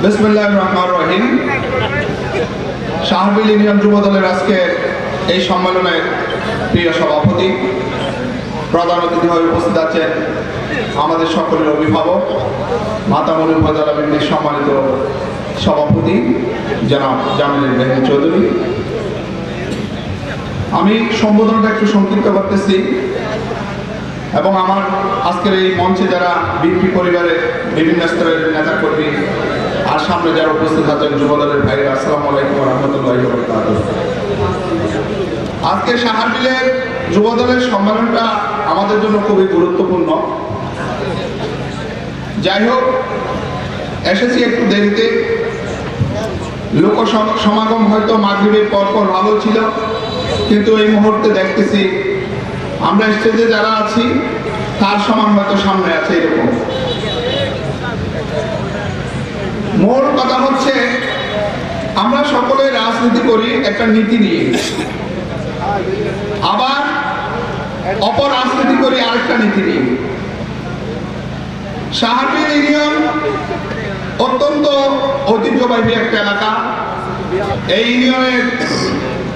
বিসমিল্লাহির রহমানির রহিম। শাহবিল ইউনিয়ন যুব দলের আজকে এই সম্মেলনের প্রিয় সভাপতি, প্রধান অতিথি হয়ে উপস্থিত আছেন আমাদের সকলের অভিভাবক মাতামুল উপজেলা বিএনপির সম্মানিত সভাপতি জনাব জামিল ইব্রাহিম চৌধুরী। আমি সম্বোধনটা একটু সংক্ষিপ্ত করতেছি এবং আমার আজকের এই মঞ্চে যারা বিএনপি পরিবারের বিভিন্ন স্তরের নেতাকর্মী আর সামনে যারা উপস্থিত আছেন যুবদলের ভাইরা, আসসালামু আলাইকুম ওয়া রাহমাতুল্লাহি ওয়া বারাকাতুহু। আজকে শাহবিলের যুবদলের সম্মেলনটা আমাদের জন্য খুবই গুরুত্বপূর্ণ। যাই হোক, এসেছি একটু দেরিতে, লোক সমাগম হয়তো মাগরিবের পরপর ভালো ছিল, কিন্তু এই মুহূর্তে দেখতেছি আমরা স্টেজে যারা আছি তার সমান হয়তো সামনে আছে এরকম। মূল কথা হচ্ছে আমরা সকলে রাজনীতি করি একটা নীতি নিয়ে, আবার অপর রাজনীতি করি আরেকটা নীতি নিয়ে। শাহবিল ইউনিয়ন অত্যন্ত ঐতিহ্যবাহী একটা এলাকা। এই ইউনিয়নের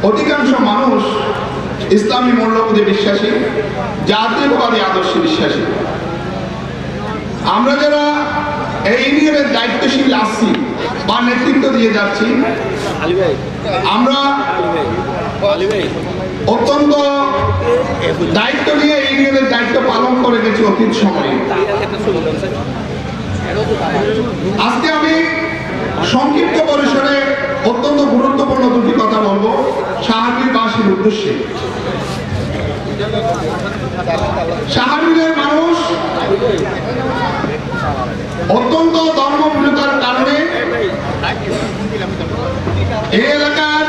অধিকাংশ মানুষ ইসলামী মূল্যবোধে বিশ্বাসী, জাতীয়তাবাদী আদর্শে বিশ্বাসী। আমরা যারা এই ইউনিয়নের দায়িত্বশীল আছি বা নেতৃত্ব দিয়ে যাচ্ছি, আমরা অত্যন্ত দায়িত্ব নিয়ে এই ইউনিয়নের দায়িত্ব পালন করে গেছি অতীত সময়ে। আজকে আমি সংক্ষিপ্ত পরিসরে অত্যন্ত গুরুত্বপূর্ণ দুটি কথা বলবো শাহবিলবাসীর উদ্দেশ্যে। শাহবিলের মানুষ অত্যন্ত ধর্মপ্রিয়তার কারণে এই এলাকার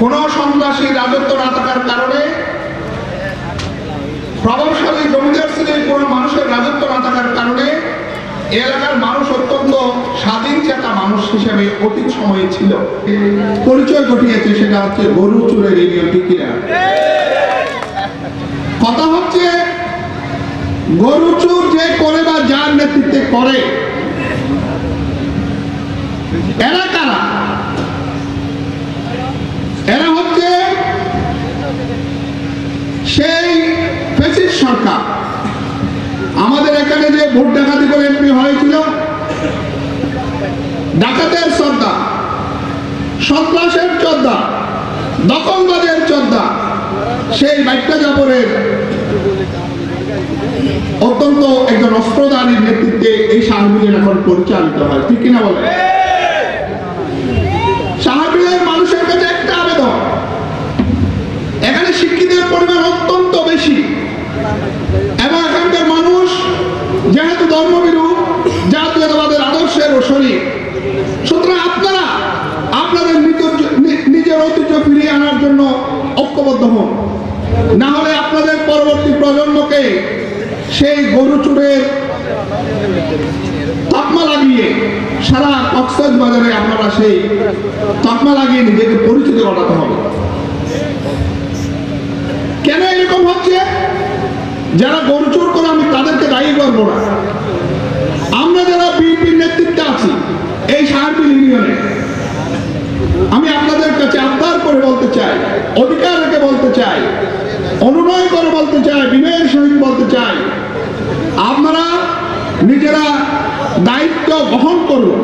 কোন সন্ত্রাসী রাজত্ব না থাকার কারণে, প্রভাবশালী জমিদার শ্রেণীর কোন মানুষের রাজত্ব না থাকার কারণে এই এলাকার মানুষ অত্যন্ত স্বাধীন চেতা মানুষ হিসেবে অতীত সময়ে ছিল। পরিচয় ঘটিয়েছে সেটা হচ্ছে গরু চুরের ইউনিয়ন, ঠিক কিনা? কথা হচ্ছে গরু চুর যে করে বা যার নেতৃত্বে করে, এরা কারা? এরা হচ্ছে সেই ফ্যাসিস্ট সরকার। আমাদের এখানে যে ভোট ডাকাতি করে এমপি হয়েছিল, ডাকাতের শ্রদ্ধা, সন্ত্রাসের শ্রদ্ধা, দখলবাজের শ্রদ্ধা, সেই বাইট্টা জাফরের অত্যন্ত একজন অস্ত্রধারীর নেতৃত্বে এই শাহবিল এখন পরিচালিত হয়, ঠিক কিনা বলে? শাহবিলের মানুষের কাছে একটা আবেদন, এখানে শিক্ষিতের পরিমাণ অত্যন্ত বেশি এবং এখানকার মানুষ যেহেতু ধর্মবিরোধী, জাতীয়তাবাদের আদর্শের শরীর, সুতরাং আপনারা আপনাদের নিজের ঐতিহ্য ফিরিয়ে আনার জন্য ঐক্যবদ্ধ হন, না হলে আপনাদের পরবর্তী প্রজন্মকে সেই গরু চুরের তকমা লাগিয়ে সারা কক্সবাজারে আপনারা সেই তকমা লাগিয়ে নিজেকে পরিচিত করাতে হবে। কেন এরকম হচ্ছে? যারা গরু চোর করে আমি তাদেরকে দায়ী করবো না। আমরা যারা বিএনপির নেতৃত্বে আছি এই শাহবিল ইউনিয়নে, আমি আপনাদের কাছে আবদার করে বলতে চাই, অধিকার রেখে বলতে চাই, অনুনয় করে বলতে চাই, বিনয়ের সহিত বলতে চাই, আপনারা নিজেরা দায়িত্ব বহন করুন।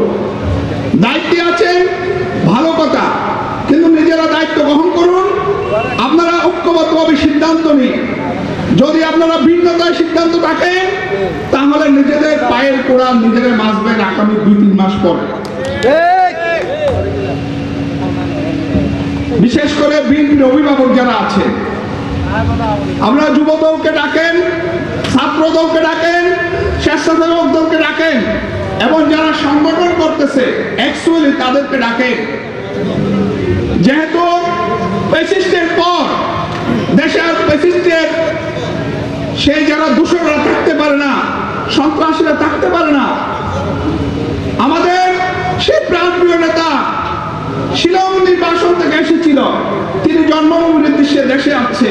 দায়িত্বে আছেন, ভালো কথা, কিন্তু নিজেরা দায়িত্ব গ্রহণ করুন। আপনারা ঐক্যবদ্ধভাবে সিদ্ধান্ত নিন। যদি আপনারা ভিন্নতায় সিদ্ধান্ত থাকেন, তাহলে নিজেদের পায়ের কোড়া নিজেদের মাসবেন আগামী 2-3 মাস পরে। বিশেষ করে বিএনপির অভিভাবক যারা আছে, আমরা যুব দলকে ডাকেন, ছাত্র দলকে ডাকেন, স্বেচ্ছাসেবক দলকে ডাকেন এবং যারা সংগঠন করতেছে অ্যাকচুয়ালি তাদেরকে ডাকেন। যেহেতু ফ্যাসিস্টের পর দেশে আর ফ্যাসিস্টের সেই যারা দূষণরা থাকতে পারে না, সন্ত্রাসীরা থাকতে পারে না। আমাদের সেই প্রাণপ্রিয় নেতা শিলং নির্বাসন থেকে এসেছিল, তিনি জন্মভূমির উদ্দেশ্যে দেশে আসছে।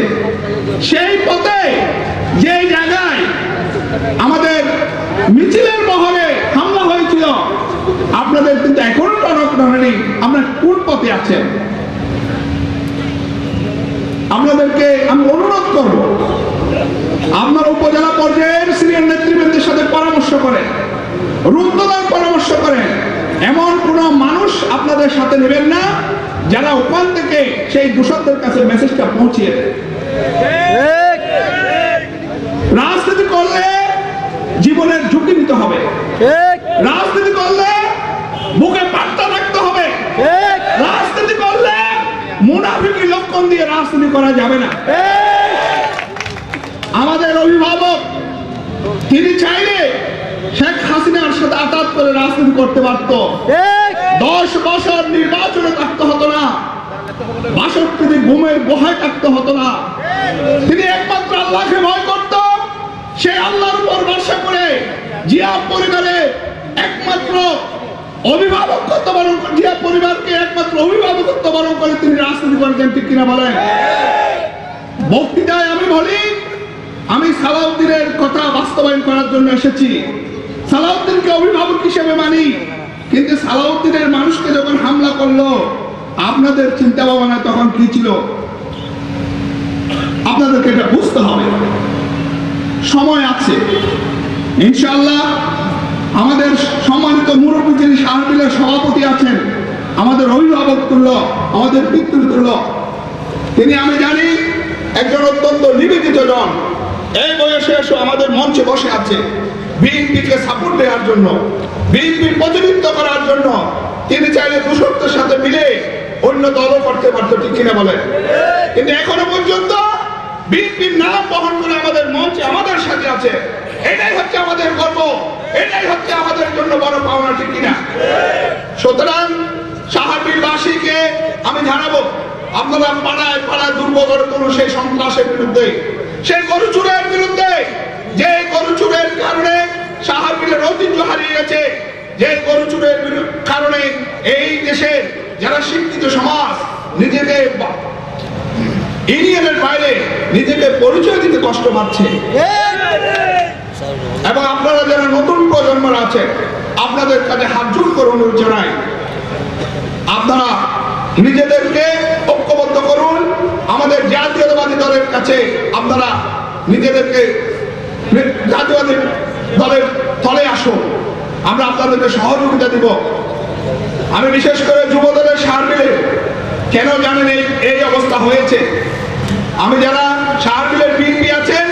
সেই পথে যে জায়গায় আমাদের মিছিলের বহরে হামলা হয়েছিল, আপনাদের কিন্তু এখনো টনক নড়েনি, আপনার কোন পথে আছেন? আপনাদেরকে আমি অনুরোধ করব, আপনার উপজেলা পর্যায়ের সিনিয়র নেতৃবৃন্দের সাথে পরামর্শ করেন, রুদ্ধদার পরামর্শ করেন। এমন কোন মানুষ আপনাদের সাথে নেবেন না যারা ওখান থেকে সেই দূষকদের কাছে মেসেজটা পৌঁছিয়ে দেয়। রাজনীতি করলে জীবনের ঝুঁকি নিতে হবে, রাজনীতি করলে বুকে পাট্টা রাখতে হবে, রাজনীতি করলে মুনাফিকি লক্ষণ দিয়ে রাজনীতি করা যাবে না। আমাদের অভিভাবক তিনি চাইলে শেখ হাসিনার সাথে আঘাত করে রাজনীতি করতে পারত, 10 বছর নির্বাচনে থাকতে হতো না, 62 দিন ঘুমের গুহায় থাকতে হতো না। তিনি একমাত্র আল্লাহকে ভয় করত, সে আল্লাহর উপর ভরসা করে জিয়া পরিবারের একমাত্র অভিভাবকত্ব বরণ করে, জিয়া পরিবারকে একমাত্র অভিভাবকত্ব বরণ করে তিনি রাজনীতি করেছেন, ঠিক কিনা বলেন? বক্তৃতায় আমি বলি, আমি সালাউদ্দিনের কথা বাস্তবায়ন করার জন্য এসেছি। সালাউদ্দিনকে অভিভাবক হিসেবে মানি, কিন্তু সালাউদ্দিনের মানুষকে যখন হামলা করলো, আপনাদের চিন্তা ভাবনা তখন কি ছিল আপনাদেরকে এটা বুঝতে হবে। সময় আছে ইনশাআল্লাহ। আমাদের সম্মানিত মুরব্বী যিনি সাহাবিলের সভাপতি আছেন, আমাদের অভিভাবক তুল্য, আমাদের পিতৃতুল্য, তিনি আমি জানি একজন অত্যন্ত নিবেদিত জন। এই বয়সে এসে আমাদের মঞ্চে বসে আছে বিএনপিকে সাপোর্ট দেওয়ার জন্য, বিএনপির প্রতিনিধিত্ব করার জন্য। তিনি চাইলে দূষকদের সাথে মিলে অন্য দলও করতে পারতো, ঠিক কিনা বলেন? কিন্তু এখনো পর্যন্ত বিএনপির নাম বহন করে আমাদের মঞ্চে আমাদের সাথে আছে। এটাই হচ্ছে আমাদের গর্ব, এটাই হচ্ছে আমাদের জন্য বড় পাওনা, ঠিক কিনা? সুতরাং সাহাবীবাসীকে আমি জানাবো, আপনারা পাড়ায় পাড়ায় দুর্গ গড়ে তুলুন সেই সন্ত্রাসের বিরুদ্ধে, সেই গরু চুরের বিরুদ্ধে। যে গরু চুরের কারণে সাহাবীদের ঐতিহ্য হারিয়ে গেছে, যে গরু চুরের কারণে এই দেশের যারা শিক্ষিত সমাজ নিজেকে ইউনিয়নের বাইরে নিজেকে পরিচয় দিতে কষ্ট পাচ্ছে। এবং আপনারা যারা নতুন প্রজন্মের আছেন, আপনাদের কাছে হাত জোড় করে অনুরোধ জানাই, আপনারা নিজেদেরকে ঐক্যবদ্ধ করুন। আমাদের জাতীয়তাবাদী দলের কাছে আপনারা নিজেদেরকে জাতীয়বাদী দলের তলে আসুন, আমরা আপনাদেরকে সহযোগিতা দিব। আমি বিশেষ করে যুব দলের সার মিলে কেন জানেন এই অবস্থা হয়েছে? আমি যারা সার মিলের বিএনপি আছেন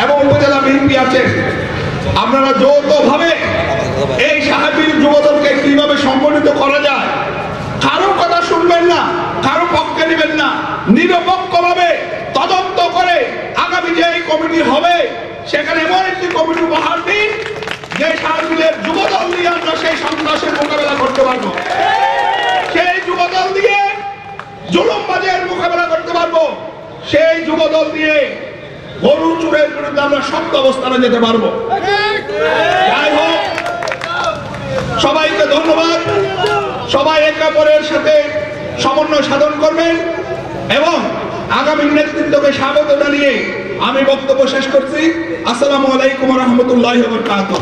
এবং উপজেলা বিএনপি আছেন, আপনারা যৌথভাবে এই সাহাবীর যুবদলকে কিভাবে সংগঠিত করা যায়, কারো কথা শুনবেন না, কারো পক্ষে নেবেন না, নিরপেক্ষভাবে তদন্ত করে আগামী যে কমিটি হবে সেখানে এমন একটি কমিটি উপহার দিন যে সাহাবীর যুবদল দিয়ে আমরা সেই সন্ত্রাসের মোকাবেলা করতে পারবো, সেই যুবদল দিয়ে জুলুমবাজের মোকাবেলা করতে পারবো, সেই যুবদল দিয়ে গরু চুরের বিরুদ্ধে আমরা শক্ত অবস্থানে যেতে পারবো। যাই হোক, সবাইকে ধন্যবাদ। সবাই একে অপরের সাথে সমন্বয় সাধন করবেন এবং আগামী নেতৃত্বকে স্বাগত জানিয়ে আমি বক্তব্য শেষ করছি। আসসালামু আলাইকুম ওয়া রাহমাতুল্লাহি ওয়া বারাকাতুহু।